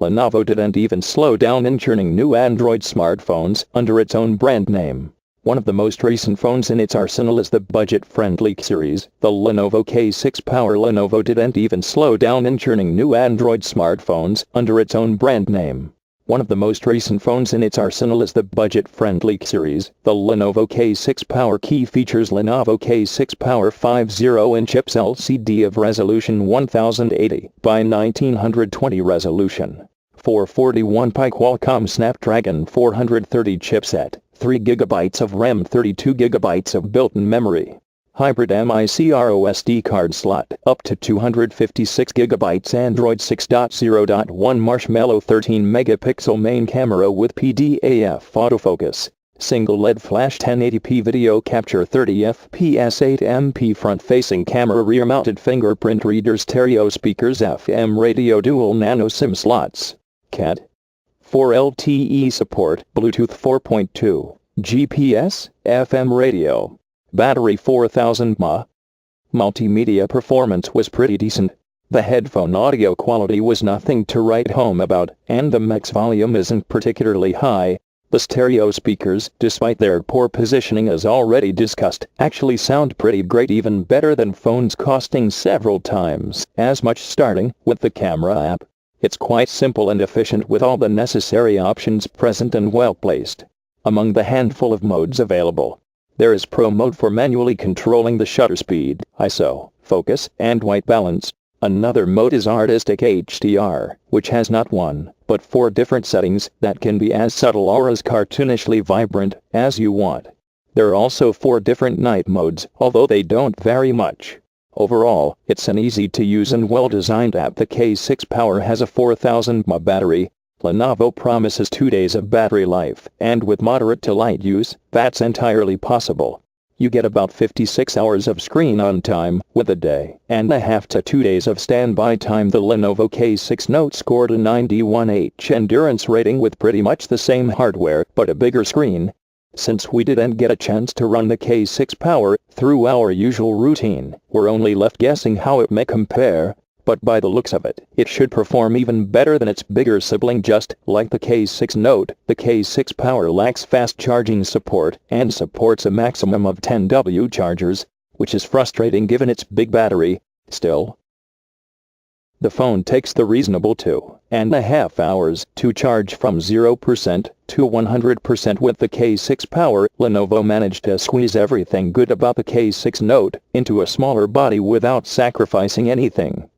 Lenovo didn't even slow down in churning new Android smartphones under its own brand name. One of the most recent phones in its arsenal is the budget-friendly series, the Lenovo K6 Power. Lenovo didn't even slow down in churning new Android smartphones under its own brand name. One of the most recent phones in its arsenal is the budget-friendly series, the Lenovo K6 Power. Key features: Lenovo K6 Power 50-inch IPS LCD of resolution 1080 by 1920 resolution. 441 Qualcomm Snapdragon 430 chipset, 3 GB of RAM, 32 GB of built-in memory. Hybrid microSD card slot, up to 256 GB. Android 6.0.1 Marshmallow 13-megapixel main camera with PDAF autofocus. Single LED flash 1080p video capture 30 fps 8MP front-facing camera, rear-mounted fingerprint reader, stereo speakers, FM radio, dual nano SIM slots. Cat 4 LTE support, Bluetooth 4.2, GPS, FM radio. Battery 4000 mAh. Multimedia performance was pretty decent. The headphone audio quality was nothing to write home about, and the max volume isn't particularly high. The stereo speakers, despite their poor positioning as already discussed, actually sound pretty great, even better than phones costing several times as much. Starting with the camera app. It's quite simple and efficient with all the necessary options present and well placed. Among the handful of modes available, there is Pro mode for manually controlling the shutter speed, ISO, focus, and white balance. Another mode is Artistic HDR, which has not one, but 4 different settings that can be as subtle or as cartoonishly vibrant as you want. There are also 4 different night modes, although they don't vary much. Overall, it's an easy-to-use and well-designed app. The K6 Power has a 4000 mAh battery. Lenovo promises 2 days of battery life, and with moderate to light use, that's entirely possible. You get about 56 hours of screen on time, with a day and a half to 2 days of standby time. The Lenovo K6 Note scored a 91H endurance rating with pretty much the same hardware, but a bigger screen. Since we didn't get a chance to run the K6 Power through our usual routine, we're only left guessing how it may compare. But by the looks of it, it should perform even better than its bigger sibling. Just like the K6 Note, the K6 Power lacks fast charging support and supports a maximum of 10W chargers, which is frustrating given its big battery. Still, the phone takes the reasonable 2.5 hours to charge from 0% to 100%. With the K6 Power, Lenovo managed to squeeze everything good about the K6 Note into a smaller body without sacrificing anything.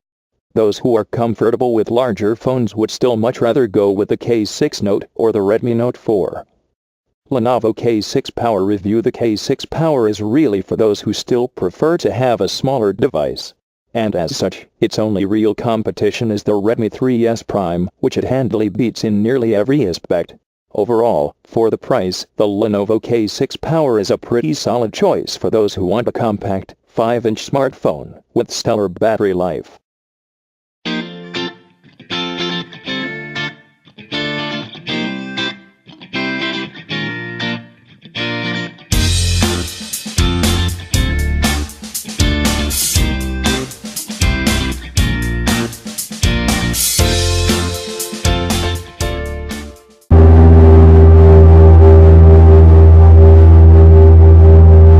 Those who are comfortable with larger phones would still much rather go with the K6 Note or the Redmi Note 4. Lenovo K6 Power review. The K6 Power is really for those who still prefer to have a smaller device. And as such, its only real competition is the Redmi 3S Prime, which it handily beats in nearly every aspect. Overall, for the price, the Lenovo K6 Power is a pretty solid choice for those who want a compact, 5-inch smartphone with stellar battery life.